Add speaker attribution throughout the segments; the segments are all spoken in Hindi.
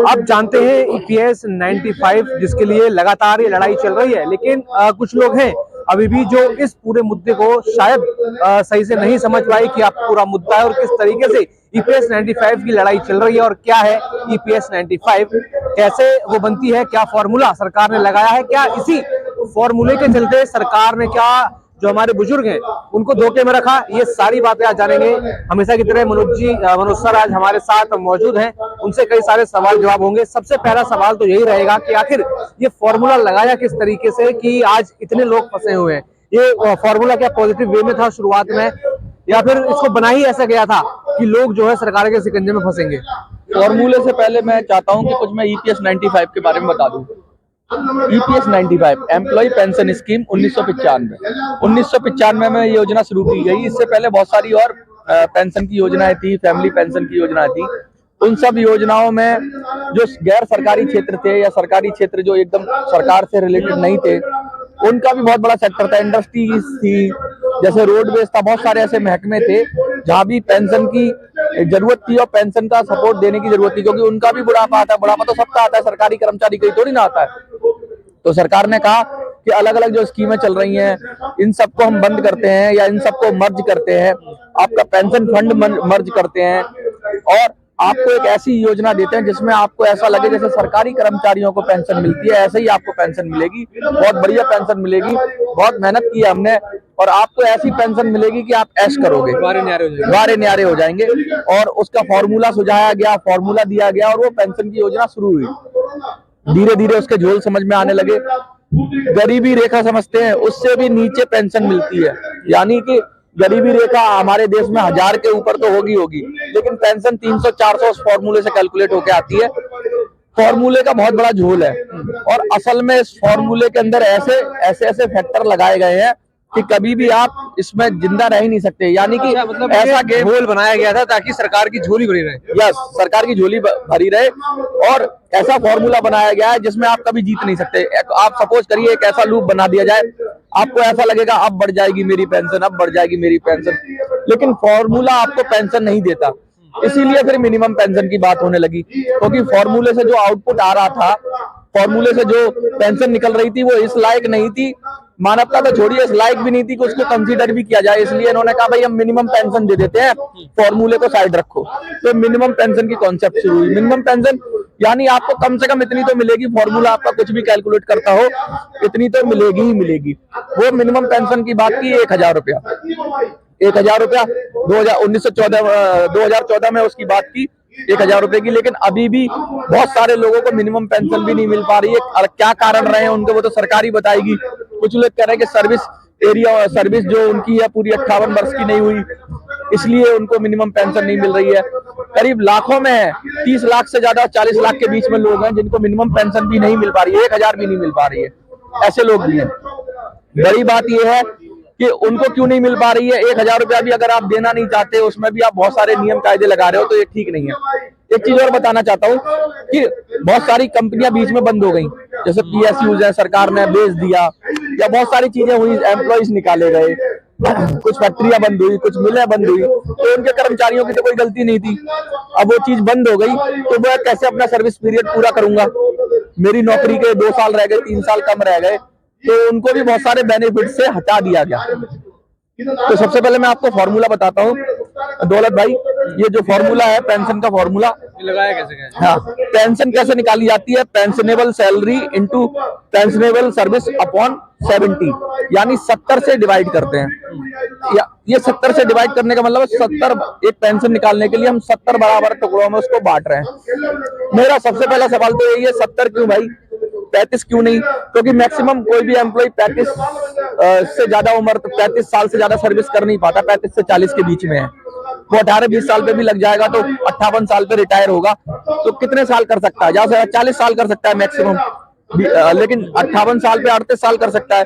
Speaker 1: आप जानते हैं ईपीएस 95 जिसके लिए लगातार ये लड़ाई चल रही है, लेकिन कुछ लोग हैं अभी भी जो इस पूरे मुद्दे को शायद सही से नहीं समझ पाए कि आप पूरा मुद्दा है और किस तरीके से ईपीएस 95 की लड़ाई चल रही है और क्या है ईपीएस 95, कैसे वो बनती है, क्या फॉर्मूला सरकार ने लगाया है, क्या इसी फॉर्मूले के चलते सरकार ने क्या जो हमारे बुजुर्ग हैं उनको धोखे में रखा, ये सारी बातें आज जानेंगे। हमेशा की तरह मनोज सर आज हमारे साथ मौजूद हैं, उनसे कई सारे सवाल जवाब होंगे। सबसे पहला सवाल तो यही रहेगा कि आखिर ये फॉर्मूला लगाया किस तरीके से कि आज इतने लोग फंसे हुए हैं। ये फॉर्मूला क्या पॉजिटिव वे में था शुरुआत में, या फिर इसको बना ही ऐसा गया था कि लोग जो है सरकार के शिकंजे में फंसेंगे?
Speaker 2: फॉर्मूले से पहले मैं चाहता हूं कि कुछ मैं ईपीएस 95 के बारे में बता दूं। ईपीएस 95 एम्प्लॉय पेंशन स्कीम 1995 में योजना शुरू की गई। इससे पहले बहुत सारी और पेंशन की योजनाएं थी, फैमिली पेंशन की योजनाएं थी। उन सब योजनाओं में जो गैर सरकारी क्षेत्र थे या सरकारी क्षेत्र जो एकदम सरकार से रिलेटेड नहीं थे, उनका भी बहुत बड़ा सेक्टर था। इंडस्ट्रीज थी, जैसे रोडवेज था, बहुत सारे ऐसे महकमे थे जहां भी पेंशन की जरूरत थी और पेंशन का सपोर्ट देने की जरूरत थी, क्योंकि उनका भी बुढ़ापा आता है। बुढ़ापा तो सबका आता है, सरकारी कर्मचारी कहीं थोड़ी ना आता है। तो सरकार ने कहा कि अलग अलग जो स्कीमें चल रही हैं इन सबको हम बंद करते हैं या इन सबको मर्ज करते हैं, आपका पेंशन फंड मर्ज करते हैं और आपको एक ऐसी योजना देते हैं जिसमें आपको ऐसा लगे जैसे सरकारी कर्मचारियों को पेंशन मिलती है, ऐसे ही आपको पेंशन मिलेगी। बहुत बढ़िया पेंशन मिलेगी, बहुत मेहनत की है हमने, और आपको ऐसी पेंशन मिलेगी कि आप ऐश करोगे, वारे न्यारे हो जाएंगे। और उसका फॉर्मूला सुझाया गया, फॉर्मूला दिया गया और वो पेंशन की योजना शुरू हुई। धीरे धीरे उसके झोल समझ में आने लगे। गरीबी रेखा समझते हैं, उससे भी नीचे पेंशन मिलती है, यानी कि गरीबी रेखा हमारे देश में 1000 के ऊपर तो होगी, लेकिन पेंशन 300-400 उस फॉर्मूले से कैलकुलेट होकर आती है। फॉर्मूले का बहुत बड़ा झोल है और असल में इस फॉर्मूले के अंदर ऐसे फैक्टर लगाए गए हैं कि कभी भी आप इसमें जिंदा रह ही नहीं सकते, यानी कि
Speaker 1: मतलब
Speaker 2: ऐसा गेम
Speaker 1: गोल बनाया गया था ताकि सरकार की झोली भरी रहे।
Speaker 2: यस, सरकार की झोली भरी रहे और ऐसा फॉर्मूला बनाया गया है जिसमें आप कभी जीत नहीं सकते। आप सपोज करिए एक ऐसा लूप बना दिया जाए, आपको ऐसा लगेगा अब बढ़ जाएगी मेरी पेंशन, अब बढ़ जाएगी मेरी पेंशन, लेकिन फॉर्मूला आपको पेंशन नहीं देता। इसीलिए फिर मिनिमम पेंशन की बात होने लगी, क्योंकि फॉर्मूले से जो आउटपुट आ रहा था, फॉर्मूले से जो पेंशन निकल रही थी वो इस लायक नहीं थी, मानवता तो छोड़िए इस लायक भी नहीं थी कि उसको कंसीडर भी किया जाए। इसलिए इन्होंने कहा भाई हम मिनिमम पेंशन दे देते हैं, फॉर्मूले को साइड रखो। तो मिनिमम पेंशन की कॉन्सेप्ट शुरू हुई। मिनिमम पेंशन यानी आपको कम से कम इतनी तो मिलेगी, फॉर्मूला आपका कुछ भी कैलकुलेट करता हो इतनी तो मिलेगी ही मिलेगी। वो मिनिमम पेंशन की बात की 1000 रुपया, 1000 रुपया 2014 में उसकी बात की 1000 रुपए की। लेकिन अभी भी बहुत सारे लोगों को मिनिमम पेंशन भी नहीं मिल पा रही है। और क्या कारण रहे हैं उनके, वो तो सरकारी बताएगी। कुछ लोग कह रहे हैं कि सर्विस जो उनकी है पूरी 58 वर्ष की नहीं हुई, इसलिए उनको मिनिमम पेंशन नहीं मिल रही है। करीब लाखों में है, 30 लाख से ज्यादा 40 लाख के बीच में लोग हैं जिनको मिनिमम पेंशन भी नहीं मिल पा रही है, 1000 भी नहीं मिल पा रही है। ऐसे लोग भी हैं। बड़ी बात यह है कि उनको क्यों नहीं मिल पा रही है। 1000 रुपया भी अगर आप देना नहीं चाहते, उसमें भी आप बहुत सारे नियम कायदे लगा रहे हो, तो ये ठीक नहीं है। एक चीज और बताना चाहता हूँ कि बहुत सारी कंपनियां बीच में बंद हो गई, जैसे पीएसयूज है सरकार ने बेच दिया, या बहुत सारी चीजें हुई, एम्प्लॉइज निकाले गए, कुछ फैक्ट्रियां बंद हुई, कुछ मिलें बंद हुई, तो उनके कर्मचारियों की तो कोई गलती नहीं थी। अब वो चीज बंद हो गई तो मैं कैसे अपना सर्विस पीरियड पूरा करूंगा। मेरी नौकरी के 2 साल रह गए, 3 साल कम रह गए, तो उनको भी बहुत सारे बेनिफिट से हटा दिया गया। तो सबसे पहले मैं आपको फॉर्मूला बताता हूँ दौलत भाई। ये जो फॉर्मूला है पेंशन का फॉर्मूला
Speaker 1: लगाया कैसे गया?
Speaker 2: हाँ, पेंशन कैसे निकाली जाती है, pensionable salary into pensionable service upon 70, यानी 70 से डिवाइड करते हैं। ये 70 से डिवाइड करने का मतलब 70, एक पेंशन निकालने के लिए हम 70 बराबर टुकड़ों में उसको बांट रहे हैं। मेरा सबसे पहला सवाल तो यही है, 70 क्यों भाई, 35 क्यों नहीं? क्योंकि मैक्सिमम कोई भी एम्प्लॉय 35 से ज्यादा उम्र, 35 साल से ज्यादा सर्विस कर नहीं पाता, 35 से 40 के बीच में है। वो 18-20 साल पे भी लग जाएगा तो 58 साल पे रिटायर होगा, तो कितने साल कर सकता है? ज्यादा से 40 साल कर सकता है मैक्सिमम, लेकिन 58 साल पे 38 साल कर सकता है,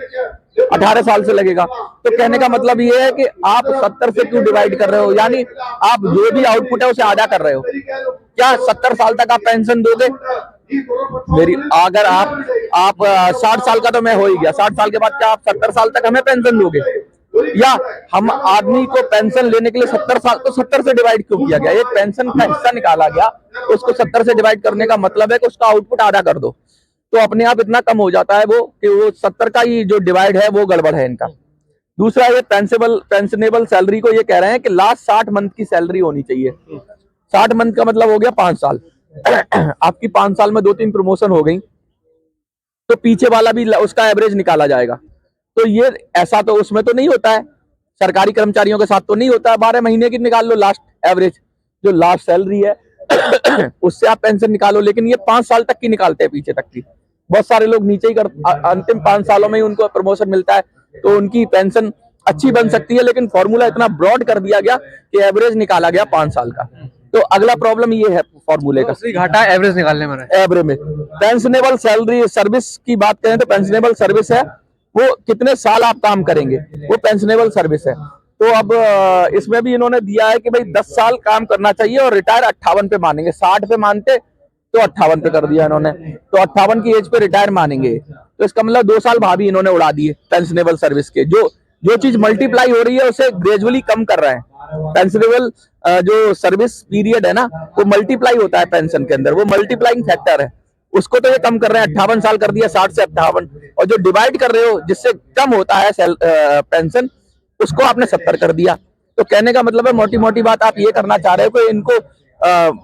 Speaker 2: 18 साल से लगेगा। तो कहने का मतलब ये है कि आप 70 से क्यों डिवाइड कर रहे हो, यानी आप जो भी आउटपुट है उसे आधा कर रहे हो। क्या 70 साल तक आप पेंशन दोगे? अगर आप 60 साल का तो मैं हो ही गया, 60 साल के बाद क्या आप 70 साल तक हमें पेंशन दोगे? या हम आदमी को पेंशन लेने के लिए 70 साल, तो 70 से डिवाइड क्यों किया गया? एक पेंशन का हिस्सा निकाला गया, तो उसको 70 से डिवाइड करने का मतलब है कि उसका आउटपुट आधा कर दो, तो अपने आप इतना कम हो जाता है वो कि वो 70 का ही जो डिवाइड है वो गड़बड़ है इनका। दूसरा, ये पेंशनेबल सैलरी को ये कह रहे हैं कि लास्ट 60 मंथ की सैलरी होनी चाहिए। 60 मंथ का मतलब हो गया 5 साल। आपकी 5 साल में 2-3 प्रमोशन हो गई, तो पीछे वाला भी उसका एवरेज निकाला जाएगा। तो ये ऐसा तो उसमें तो नहीं होता है, सरकारी कर्मचारियों के साथ तो नहीं होता है। 12 महीने की निकाल लो लास्ट एवरेज, जो लास्ट सैलरी है उससे आप पेंशन निकालो, लेकिन ये 5 साल तक की निकालते हैं, पीछे तक की। बहुत सारे लोग नीचे ही अंतिम 5 सालों में ही उनको प्रमोशन मिलता है, तो उनकी पेंशन अच्छी बन सकती है, लेकिन फॉर्मूला इतना ब्रॉड कर दिया गया कि एवरेज निकाला गया 5 साल का। तो अगला प्रॉब्लम ये है फॉर्मूले का,
Speaker 1: घाटा एवरेज निकालने में।
Speaker 2: एवरेज में पेंशनेबल सैलरी सर्विस की बात करें तो पेंशनेबल सर्विस है वो कितने साल आप काम करेंगे, वो पेंशनेबल सर्विस है। तो अब इसमें भी इन्होंने दिया है कि भाई 10 साल काम करना चाहिए और रिटायर 58 पे मानेंगे। 60 पे मानते तो 58 पे कर दिया इन्होंने, तो 58 की एज पे रिटायर मानेंगे। तो इसका मतलब 2 साल भाभी इन्होंने उड़ा दिए पेंशनेबल सर्विस के। जो चीज मल्टीप्लाई हो रही है उसे ग्रेजुअली कम कर रहे हैं। पेंशनेबल जो सर्विस पीरियड है ना, वो मल्टीप्लाई होता है पेंशन के अंदर, वो मल्टीप्लाइंग फैक्टर है, उसको तो ये कम कर रहे हैं। 58 साल कर दिया, 60 से 58, और जो डिवाइड कर रहे हो जिससे कम होता है पेंशन, उसको आपने 70 कर दिया। तो कहने का मतलब है, मोटी मोटी बात आप ये करना चाह रहे हो कि इनको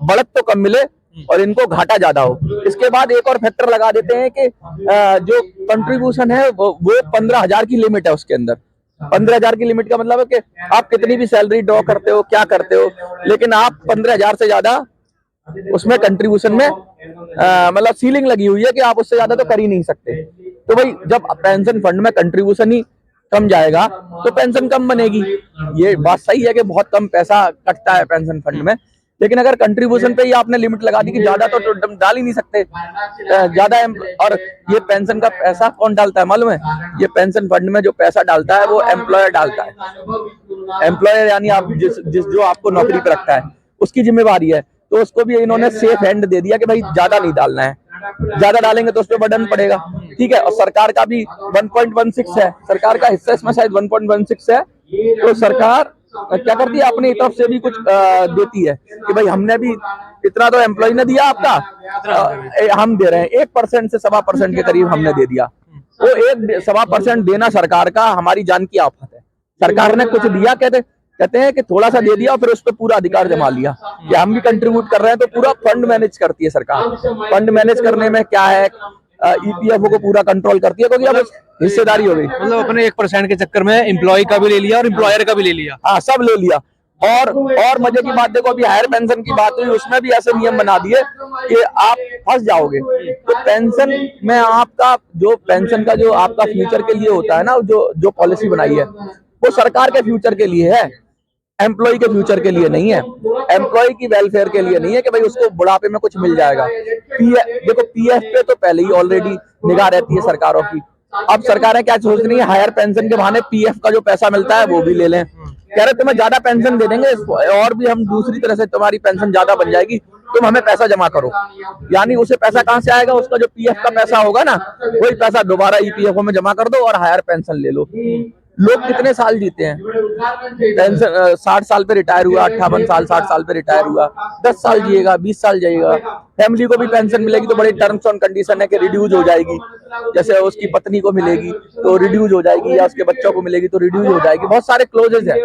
Speaker 2: बढ़त तो कम मिले और इनको घाटा ज्यादा हो। इसके बाद एक और फैक्टर लगा देते हैं कि जो कंट्रीब्यूशन है वो 15,000 की लिमिट है उसके अंदर। 15,000 की लिमिट का मतलब है कि आप कितनी भी सैलरी ड्रॉ करते हो, क्या करते हो, लेकिन आप 15,000 से ज्यादा उसमें कंट्रीब्यूशन में मतलब सीलिंग लगी हुई है कि आप उससे ज्यादा तो कर ही नहीं सकते। तो भाई जब पेंशन फंड में कंट्रीब्यूशन ही कम जाएगा तो पेंशन कम बनेगी। ये बात सही है कि बहुत कम पैसा कटता है पेंशन फंड में, लेकिन अगर कंट्रीब्यूशन पे ही आपने लिमिट लगा दी कि ज्यादा तो डाल ही नहीं सकते ज्यादा। और ये पेंशन का पैसा कौन डालता है मालूम है? ये पेंशन फंड में जो पैसा डालता है वो एम्प्लॉयर डालता है। एम्प्लॉयर यानी आप जिस जो आपको नौकरी पे रखता है उसकी जिम्मेवारी है। तो उसको भी इन्होंने सेफ हैंड दे दिया कि भाई ज्यादा नहीं डालना है, ज्यादा डालेंगे तो उस पर बर्डन पड़ेगा। ठीक है, और सरकार का भी 1.16 है, सरकार का हिस्सा इसमें शायद 1.16 है। तो सरकार क्या करती है, अपनी तरफ से भी कुछ देती है कि भाई हमने भी इतना तो एम्प्लॉय ने दिया आपका, हम दे रहे हैं 1% से 1.25% के करीब हमने दे दिया। वो 1.25% देना सरकार का हमारी जान की आफत है। सरकार ने कुछ दिया, कहते हैं कि थोड़ा सा दे दिया और फिर उस पर पूरा अधिकार जमा लिया कि हम भी कंट्रीब्यूट कर रहे हैं। तो पूरा फंड मैनेज करती है सरकार। फंड मैनेज करने में क्या है, ईपीएफओ को पूरा कंट्रोल करती है, क्योंकि अब हिस्सेदारी हो गई।
Speaker 1: मतलब अपने 1% के चक्कर में एम्प्लॉय का भी ले लिया और एम्प्लॉयर का भी ले लिया।
Speaker 2: हाँ, सब ले लिया। और मजे की बात देखो, अभी हायर पेंशन की बात हुई, उसमें भी ऐसे नियम बना दिए कि आप फंस जाओगे। तो पेंशन में आपका जो पेंशन का जो आपका फ्यूचर के लिए होता है ना, जो पॉलिसी बनाई है वो सरकार के फ्यूचर के लिए है, एम्प्लॉय के फ्यूचर के लिए नहीं है, एम्प्लॉय की वेलफेयर के लिए नहीं है कि भाई उसको बुढ़ापे में कुछ मिल जाएगा। देखो पीएफ पे तो पहले ही ऑलरेडी निगाह रहती है सरकारों की। अब सरकारें क्या सोच रही है, हायर पेंशन के बहाने पीएफ का जो पैसा मिलता है वो भी ले लें। कह रहे तुम्हें ज्यादा पेंशन दे देंगे और भी हम दूसरी तरह से तुम्हारी पेंशन ज्यादा बन जाएगी, तुम हमें पैसा जमा करो। यानी उसे पैसा कहां से आएगा, उसका जो पीएफ का पैसा होगा ना, वही पैसा दोबारा ईपीएफओ में जमा कर दो और हायर पेंशन ले लो। लोग कितने साल जीते हैं, पेंशन 60 साल पे रिटायर हुआ, 58 साल 60 साल पे रिटायर हुआ, 10 साल जिएगा, 20 साल जिएगा। फैमिली को भी पेंशन मिलेगी तो बड़ी टर्म्स ऑन कंडीशन है कि रिड्यूज हो जाएगी। जैसे उसकी पत्नी को मिलेगी तो रिड्यूज हो जाएगी, या उसके बच्चों को मिलेगी तो रिड्यूज हो जाएगी। बहुत सारे क्लोजेस है,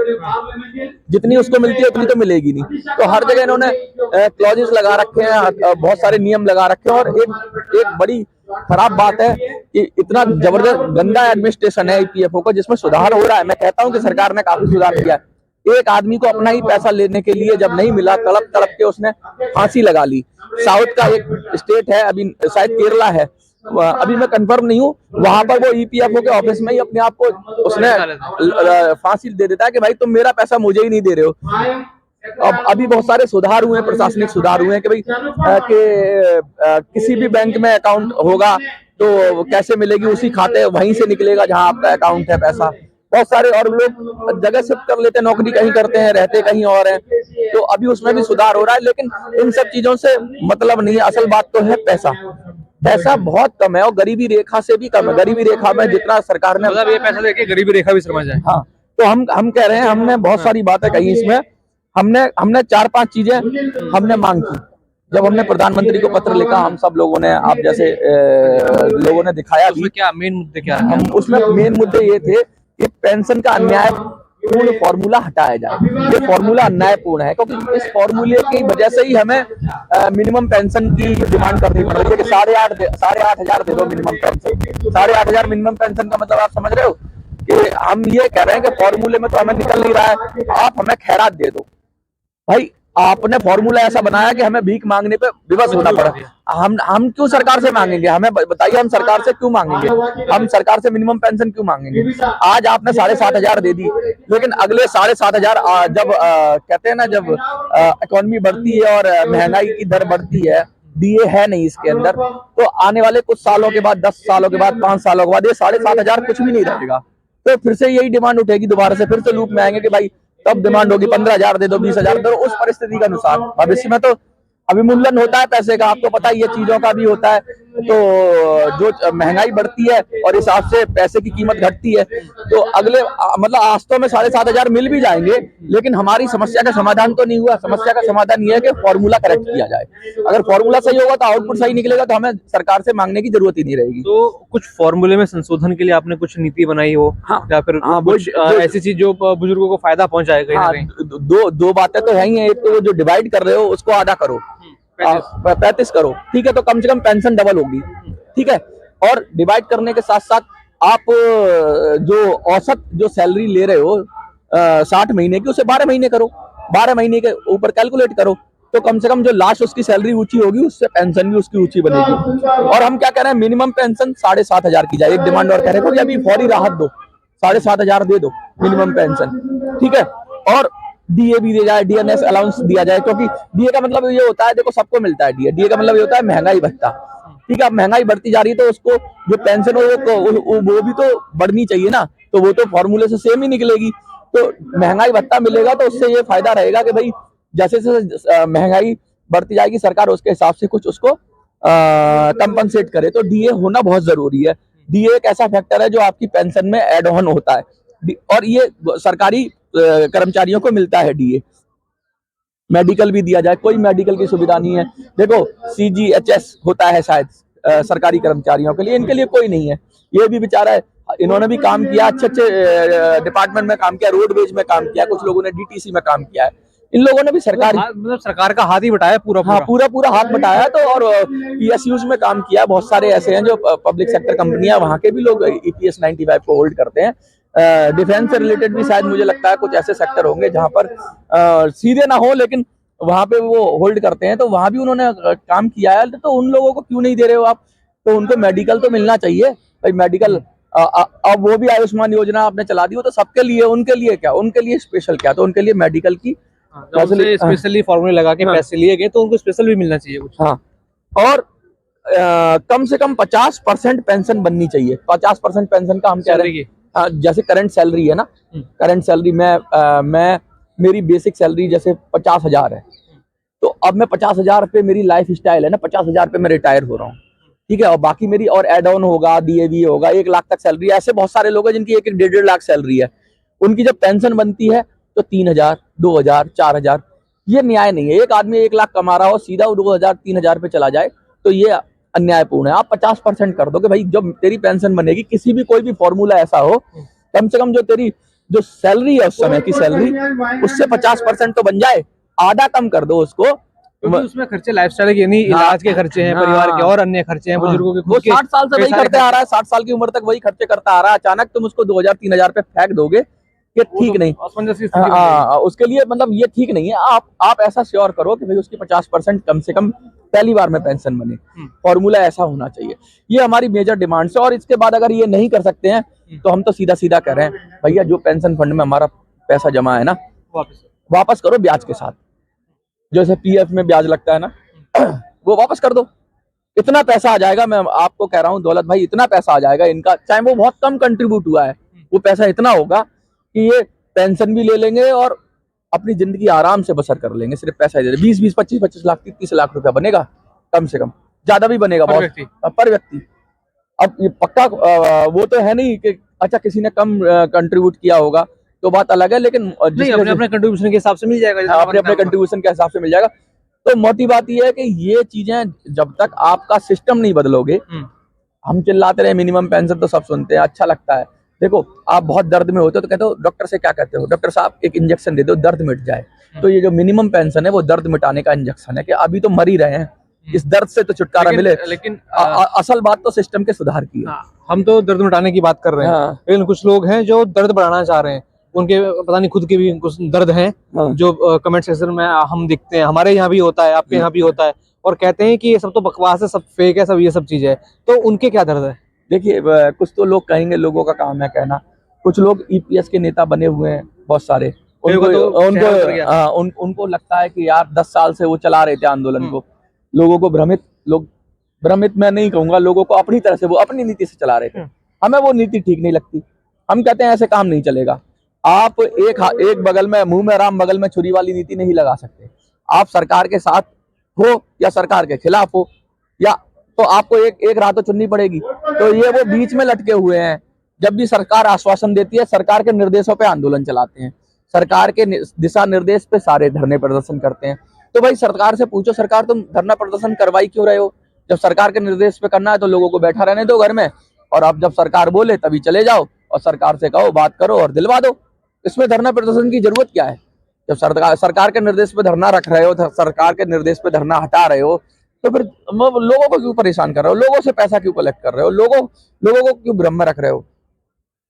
Speaker 2: जितनी उसको मिलती है उतनी तो मिलेगी नहीं। तो हर जगह इन्होंने क्लॉजेस लगा रखे हैं, बहुत सारे नियम लगा रखे हैं। और एक बड़ी खराब बात है कि इतना जबरदस्त गंदा एडमिनिस्ट्रेशन है ईपीएफओ का, जिसमें सुधार हो रहा है। मैं कहता हूं कि सरकार ने काफी सुधार किया है। एक आदमी को अपना ही पैसा लेने के लिए जब नहीं मिला, तड़प तड़प के उसने फांसी लगा ली। साउथ का एक स्टेट है, अभी शायद केरला है, अभी मैं कंफर्म नहीं हूँ, वहां पर वो ईपीएफओ के ऑफिस में ही अपने आप को उसने फांसी दे देता है कि भाई तुम मेरा पैसा मुझे ही नहीं दे रहे हो। अब अभी बहुत सारे सुधार हुए हैं, प्रशासनिक सुधार हुए हैं कि भाई किसी भी बैंक में अकाउंट होगा तो कैसे मिलेगी, उसी खाते वहीं से निकलेगा जहां आपका अकाउंट है पैसा। बहुत सारे और लोग जगह शिफ्ट कर लेते हैं, नौकरी कहीं करते हैं, रहते कहीं और हैं, तो अभी उसमें भी सुधार हो रहा है। लेकिन इन सब चीजों से मतलब नहीं है, असल बात तो है पैसा। पैसा बहुत कम है और गरीबी रेखा से भी कम है। गरीबी रेखा में जितना सरकार ने,
Speaker 1: मतलब ये पैसा देके गरीबी रेखा भी समझ जाए।
Speaker 2: हाँ, तो हम कह रहे हैं, हमने बहुत सारी बातें कही इसमें, हमने 4-5 चीजें हमने मांग की। जब हमने प्रधानमंत्री को पत्र लिखा, हम सब लोगों ने, आप जैसे लोगों ने दिखाया भी,
Speaker 1: उसमें क्या मेन मुद्दे क्या है?
Speaker 2: हम उसमें मेन मुद्दे ये थे कि पेंशन का अन्यायपूर्ण फॉर्मूला हटाया जाए। ये फॉर्मूला अन्यायपूर्ण है, क्योंकि इस फॉर्मूले की वजह से ही हमें मिनिमम पेंशन की डिमांड करनी पड़ रही है कि 8,500 दे दो मिनिमम पेंशन। 8,500 मिनिमम पेंशन का मतलब आप समझ रहे हो कि हम ये कह रहे हैं कि फॉर्मूले में तो हमें निकल नहीं रहा है, आप हमें खैरात दे दो। भाई आपने फॉर्मूला ऐसा बनाया कि हमें भीख मांगने पे विवश होना पड़ा। हम क्यों सरकार से मांगेंगे? हमें बताइए, हम सरकार से क्यों मांगेंगे? हम सरकार से मिनिमम पेंशन क्यों मांगेंगे? आज आपने 7,500 दे दी, लेकिन अगले 7,500 जब कहते हैं ना, जब इकोनॉमी बढ़ती है और महंगाई की दर बढ़ती है, डीए है नहीं इसके अंदर, तो आने वाले कुछ सालों के बाद, 10 सालों के बाद, 5 सालों के बाद, ये 7,500 कुछ भी नहीं रहेगा। तो फिर से यही डिमांड उठेगी, दोबारा से फिर से लूप में आएंगे कि भाई तब डिमांड होगी 15,000 दे दो, 20,000 दे दो। उस परिस्थिति के अनुसार भविष्य में तो अभिमूल्यन होता है पैसे का, आपको पता ही है, चीजों का भी होता है। तो जो महंगाई बढ़ती है और इस हिसाब से पैसे की कीमत घटती है, तो अगले मतलब आस्तों में 7,500 मिल भी जाएंगे, लेकिन हमारी समस्या का समाधान तो नहीं हुआ। समस्या का समाधान ये है कि फॉर्मूला करेक्ट किया जाए। अगर फॉर्मूला सही होगा तो आउटपुट सही निकलेगा, तो हमें सरकार से मांगने की जरूरत ही नहीं रहेगी।
Speaker 1: तो कुछ फॉर्मूले में संशोधन के लिए आपने कुछ नीति बनाई हो,
Speaker 2: हाँ,
Speaker 1: या फिर
Speaker 2: हाँ,
Speaker 1: कुछ ऐसी चीज जो बुजुर्गों को फायदा पहुंचाए कहीं ना
Speaker 2: हाँ,
Speaker 1: कहीं?
Speaker 2: दो बातें तो है ही है। एक तो वो जो डिवाइड कर रहे हो उसको आधा करो, 35 करो, ठीक है, तो कम से कम पेंशन डबल होगी, ठीक है। और डिवाइड करने के साथ साथ आप जो औसत जो सैलरी ले रहे हो 60 महीने की, उसे 12 महीने करो, 12 महीने के ऊपर कैलकुलेट करो, तो कम से कम जो लास्ट उसकी सैलरी ऊंची होगी, उससे पेंशन भी उसकी ऊंची बनेगी। और हम क्या कह रहे हैं, मिनिमम पेंशन 7,500 की जाए। एक डिमांड और कह रहे हो कि अभी फौरी राहत दो, 7,500 दे दो मिनिमम पेंशन, ठीक है। और डीए भी दिया जाए, डीएनएस अलाउंस दिया जाए, क्योंकि डीए का मतलब ये होता है, देखो सबको मिलता है डीए, डीए का मतलब ये होता है महंगाई भत्ता, ठीक है। अब महंगाई बढ़ती जा रही है तो उसको जो पेंशन हो वो भी तो बढ़नी चाहिए ना, तो वो तो फॉर्मूले से सेम ही निकलेगी। तो महंगाई भत्ता मिलेगा तो उससे ये फायदा रहेगा कि भाई जैसे जैसे महंगाई बढ़ती जाएगी, सरकार उसके हिसाब से कुछ उसको कंपनसेट करे। तो डीए होना बहुत जरूरी है। डीए एक ऐसा फैक्टर है जो आपकी पेंशन में एड ऑन होता है, और ये सरकारी कर्मचारियों को मिलता है डीए। मेडिकल भी दिया जाए, कोई मेडिकल की सुविधा नहीं है। देखो सीजीएचएस होता है शायद सरकारी कर्मचारियों के लिए, इनके लिए कोई नहीं है। ये भी बेचारा है, इन्होंने भी काम किया, अच्छे अच्छे डिपार्टमेंट में काम किया, रोडवेज में काम किया, कुछ लोगों ने डीटीसी में काम किया है। इन लोगों ने भी सरकारी
Speaker 1: मतलब सरकार का हाथ ही बटाया पूरा
Speaker 2: हाँ पूरा हाथ बटाया। तो और पीएसयूज में काम किया, बहुत सारे ऐसे हैं जो पब्लिक सेक्टर कंपनियां, वहां के भी लोग ईपीएस 95 को होल्ड करते हैं। डिफेंस से रिलेटेड भी शायद मुझे लगता है कुछ ऐसे सेक्टर होंगे जहां पर सीधे ना हो, लेकिन वहां पे वो होल्ड करते हैं, तो वहां भी उन्होंने काम किया है। तो उन लोगों को क्यों नहीं दे रहे हो आप? तो उनको मेडिकल तो मिलना चाहिए भाई। मेडिकल अब वो भी आयुष्मान योजना आपने चला दी, वो तो सबके लिए, उनके लिए क्या, उनके लिए स्पेशल क्या? तो उनके लिए मेडिकल की
Speaker 1: स्पेशली फॉर्मूले लगा के पैसे लिए गए, तो उनको स्पेशल भी मिलना चाहिए कुछ।
Speaker 2: हाँ, और कम से कम 50% पेंशन बननी चाहिए। 50% पेंशन का हम कह रहे हैं, जैसे करंट सैलरी है ना, करंट सैलरी मैं मेरी बेसिक सैलरी जैसे 50,000 है, तो अब मैं 50,000 पे मेरी लाइफ स्टाइल है ना, 50,000 पे मैं रिटायर हो रहा हूँ, ठीक है। और बाकी मेरी और एड ऑन होगा, डीएवी होगा, 1 लाख तक सैलरी है। ऐसे बहुत सारे लोग हैं जिनकी 1-1, 1.5 लाख सैलरी है। उनकी जब पेंशन बनती है तो 3,000, 2,000, 4,000, ये न्याय नहीं है। एक आदमी 1 लाख कमा रहा हो, सीधा 2,000, 3,000 पे चला जाए, तो ये अन्यायपूर्ण है। आप 50% कर दो कि भाई जब तेरी पेंशन बनेगी, किसी भी कोई भी फॉर्मूला ऐसा हो, कम से कम जो तेरी जो सैलरी है उस समय की सैलरी, उससे 50% तो बन जाए। आधा कम कर दो उसको,
Speaker 1: क्योंकि उसमें खर्चे लाइफस्टाइल के नहीं, इलाज के खर्चे हैं, परिवार के और अन्य खर्चे हैं, बुजुर्गों के
Speaker 2: वो 60 साल से वही करते आ रहा है, 60 साल की उम्र तक वही खर्चे करता आ रहा है। अचानक तुम उसको 2,000, 3,000 पे फेंक दोगे, ये ठीक नहीं। उसके लिए मतलब ये ठीक नहीं है। आप ऐसा श्योर करो कि भाई उसकी 50% कम से कम पहली बार में पेंशन बने। फॉर्मूला ऐसा होना चाहिए। ये हमारी मेजर डिमांड्स है। और इसके बाद अगर ये नहीं कर सकते हैं तो हम तो सीधा सीधा कह रहे हैं, भैया जो पेंशन फंड में हमारा पैसा जमा है ना, वापस करो ब्याज के साथ। जैसे पीएफ में ब्याज लगता है ना, वो वापस कर दो। इतना पैसा आ जाएगा, मैं आपको कह रहा हूँ दौलत भाई, इतना पैसा आ जाएगा इनका, चाहे वो बहुत कम कंट्रीब्यूट हुआ है, वो पैसा इतना होगा कि ये पेंशन भी ले लेंगे और अपनी जिंदगी आराम से बसर कर लेंगे। सिर्फ पैसा दे, 20-20, 25-25 लाख, 30 लाख रुपया बनेगा कम से कम, ज्यादा भी बनेगा बहुत पर व्यक्ति। अब ये पक्का वो तो है नहीं कि अच्छा किसी ने कम कंट्रीब्यूट किया होगा तो बात अलग है, लेकिन
Speaker 1: नहीं, अपने अपने कंट्रीब्यूशन के हिसाब से मिल जाएगा,
Speaker 2: हाँ, अपने अपने कंट्रीब्यूशन के हिसाब से मिल जाएगा। तो मोटी बात यह है कि ये चीजें जब तक आपका सिस्टम नहीं बदलोगे, हम चिल्लाते रहे मिनिमम पेंशन तो सब सुनते हैं, अच्छा लगता है। देखो, आप बहुत दर्द में होते हो तो कहते हो डॉक्टर से क्या कहते हो, डॉक्टर साहब एक इंजेक्शन दे दो दर्द मिट जाए। तो ये जो मिनिमम पेंशन है वो दर्द मिटाने का इंजेक्शन है कि अभी तो मर ही रहे हैं, इस दर्द से तो छुटकारा मिले।
Speaker 1: लेकिन
Speaker 2: असल बात तो सिस्टम के सुधार की है।
Speaker 1: हाँ, हम तो दर्द मिटाने की बात कर रहे हैं,
Speaker 2: हाँ।
Speaker 1: लेकिन कुछ लोग हैं जो दर्द बढ़ाना चाह रहे हैं, उनके पता नहीं खुद के भी कुछ दर्द हैं,
Speaker 2: हाँ।
Speaker 1: जो कमेंट सेक्शन में हम दिखते हैं, हमारे यहाँ भी होता है, आपके यहाँ भी होता है, और कहते हैं कि ये सब तो बकवास है, सब फेक है, सब ये सब चीजें है। तो उनके क्या दर्द है?
Speaker 2: देखिए, कुछ तो लोग कहेंगे, लोगों का काम है कहना। कुछ लोग ईपीएस के नेता बने हुए हैं बहुत सारे, उनको लगता है कि यार 10 साल से वो चला रहे थे आंदोलन को, लोगों को भ्रमित मैं नहीं कहूंगा, लोगों को अपनी तरह से वो अपनी नीति से चला रहे थे। हमें वो नीति ठीक नहीं लगती, हम कहते हैं ऐसे काम नहीं चलेगा। आप एक बगल में मुंह में राम बगल में छुरी वाली नीति नहीं लगा सकते। आप सरकार के साथ हो या सरकार के खिलाफ हो, या तो आपको एक राह तो चुननी पड़ेगी। तो ये वो बीच में लटके हुए हैं। जब भी सरकार आश्वासन देती है, सरकार के निर्देशों पे आंदोलन चलाते हैं, सरकार के दिशा निर्देश पे सारे धरने प्रदर्शन करते हैं। तो भाई सरकार से पूछो, सरकार तुम धरना प्रदर्शन करवाई क्यों रहे हो? जब सरकार के निर्देश पे करना है तो लोगों को बैठा रहने दो घर में, और अब जब सरकार बोले तभी चले जाओ और सरकार से कहो, बात करो और दिलवा दो। इसमें धरना प्रदर्शन की जरूरत क्या है? जब सरकार के निर्देश पे धरना रख रहे हो, सरकार के निर्देश पे धरना हटा रहे हो, तो फिर लोगों को क्यों परेशान कर रहे हो? लोगों से पैसा क्यों कलेक्ट कर रहे हो? लोगों को क्यों भ्रम में रख रहे हो?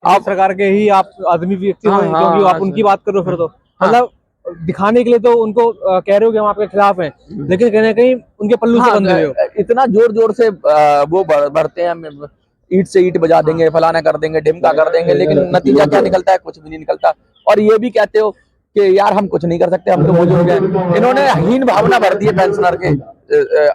Speaker 1: आप सरकार के ही आप आदमी व्यक्ति हो, क्योंकि आप उनकी बात करो फिर तो मतलब दिखाने के लिए तो उनको कह रहे हो कि हम आपके खिलाफ हैं, लेकिन कहीं ना कहीं उनके पल्लू से बंधे हुए हो।
Speaker 2: इतना जोर से वो बढ़ते हैं, ईंट से ईंट बजा देंगे, फलाना कर देंगे, ढिमका कर देंगे, लेकिन नतीजा क्या निकलता है? कुछ भी नहीं निकलता। और ये भी कहते हो कि यार हम कुछ नहीं कर सकते, हम तो बुजुर्ग हैं। इन्होंने हीन भावना भर दी है पेंशनर के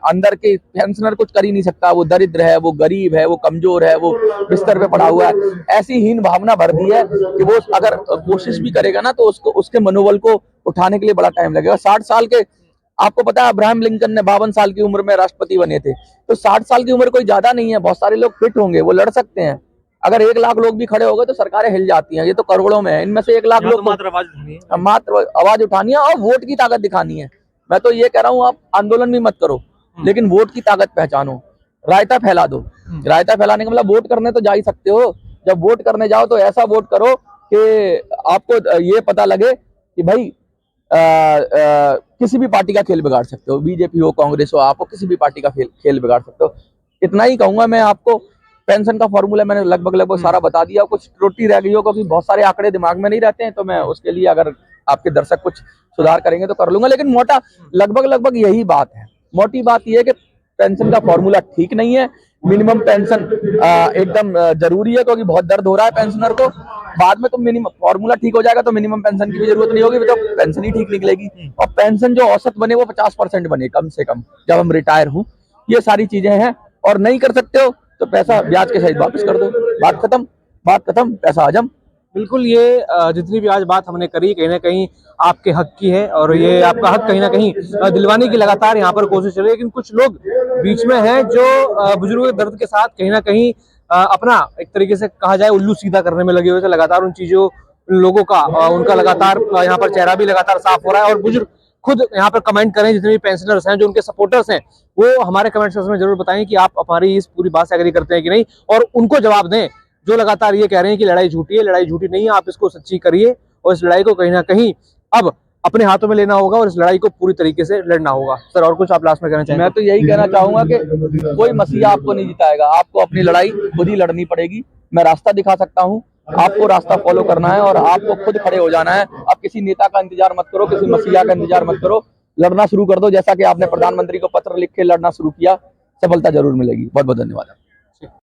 Speaker 2: अंदर के। पेंशनर कुछ कर ही नहीं सकता, वो दरिद्र है, वो गरीब है, वो कमजोर है, वो बिस्तर पे पड़ा हुआ है। ऐसी हीन भावना भर दी है कि वो अगर कोशिश भी करेगा ना तो उसके मनोबल को उठाने के लिए बड़ा टाइम लगेगा। 60 साल के, आपको पता है अब्राहम लिंकन ने 52 साल की उम्र में राष्ट्रपति बने थे। तो 60 साल की उम्र कोई ज्यादा नहीं है, बहुत सारे लोग फिट होंगे, वो लड़ सकते हैं। अगर 1 लाख लोग भी खड़े हो गए तो सरकारें हिल जाती हैं। ये तो करोड़ों में है, इनमें से 1 लाख लोग मात्र आवाज उठानी है और वोट की ताकत दिखानी है। मैं तो ये कह रहा हूँ, आप आंदोलन भी मत करो, लेकिन वोट की ताकत पहचानो, रायता फैला दो। रायता फैलाने का मतलब वोट करने तो जा ही सकते हो। जब वोट करने जाओ तो ऐसा वोट करो कि आपको ये पता लगे कि भाई किसी भी पार्टी का खेल बिगाड़ सकते हो, बीजेपी हो, कांग्रेस हो, आप किसी भी पार्टी का खेल बिगाड़ सकते हो। इतना ही कहूंगा मैं आपको। पेंशन का फॉर्मूला मैंने लगभग सारा बता दिया। कुछ त्रुटि रह गई हो क्योंकि बहुत सारे आंकड़े दिमाग में नहीं रहते हैं, तो मैं उसके लिए अगर आपके दर्शक कुछ सुधार करेंगे तो कर लूंगा। लेकिन मोटा लगभग यही बात है। मोटी बात यह है कि पेंशन का फॉर्मूला ठीक नहीं है। मिनिमम पेंशन एकदम जरूरी है, क्योंकि बहुत दर्द हो रहा है पेंशनर को। बाद में तो मिनिमम फॉर्मूला ठीक हो जाएगा तो मिनिमम पेंशन की भी जरूरत नहीं होगी, तो पेंशन ही ठीक निकलेगी। और पेंशन जो औसत बने वो 50% बने कम से कम जब हम रिटायर हों। ये सारी चीजें हैं। और नहीं कर सकते हो तो पैसा ब्याज के सहित वापस कर दो। बात खत्म, पैसा हजम।
Speaker 1: बिल्कुल, ये जितनी भी आज बात हमने करी कहीं ना कहीं आपके हक की है, और ये आपका हक कहीं ना कहीं दिलवाने की लगातार यहाँ पर कोशिश चल रही है। लेकिन कुछ लोग बीच में हैं जो बुजुर्गों के दर्द के साथ कहीं ना कहीं अपना एक तरीके से कहा जाए उल्लू सीधा करने में लगे हुए थे। लगातार उन चीजों लोगों का उनका लगातार यहाँ पर चेहरा भी लगातार साफ हो रहा है। और बुजुर्ग खुद यहाँ पर कमेंट करें, जितने भी पेंशनर्स हैं जो उनके सपोर्टर्स हैं, वो हमारे कमेंट सेक्शन में जरूर बताएं कि आप हमारी इस पूरी बात से एग्री करते हैं कि नहीं, और उनको जवाब दें जो लगातार ये कह रहे हैं कि लड़ाई झूठी है। लड़ाई झूठी नहीं है, आप इसको सच्ची करिए और इस लड़ाई को कहीं ना कहीं अब अपने हाथों में लेना होगा और इस लड़ाई को पूरी तरीके से लड़ना होगा। सर, और कुछ आप लास्ट में कहना चाहेंगे?
Speaker 2: मैं तो यही कहना चाहूंगा कि कोई मसीहा आपको नहीं जिताएगा, आपको अपनी लड़ाई खुद ही लड़नी पड़ेगी। मैं रास्ता दिखा सकता हूँ, आपको रास्ता फॉलो करना है और आपको खुद खड़े हो जाना है। आप किसी नेता का इंतजार मत करो, किसी मसीहा का इंतजार मत करो, लड़ना शुरू कर दो। जैसा कि आपने प्रधानमंत्री को पत्र लिख के लड़ना शुरू किया, सफलता जरूर मिलेगी। बहुत बहुत धन्यवाद।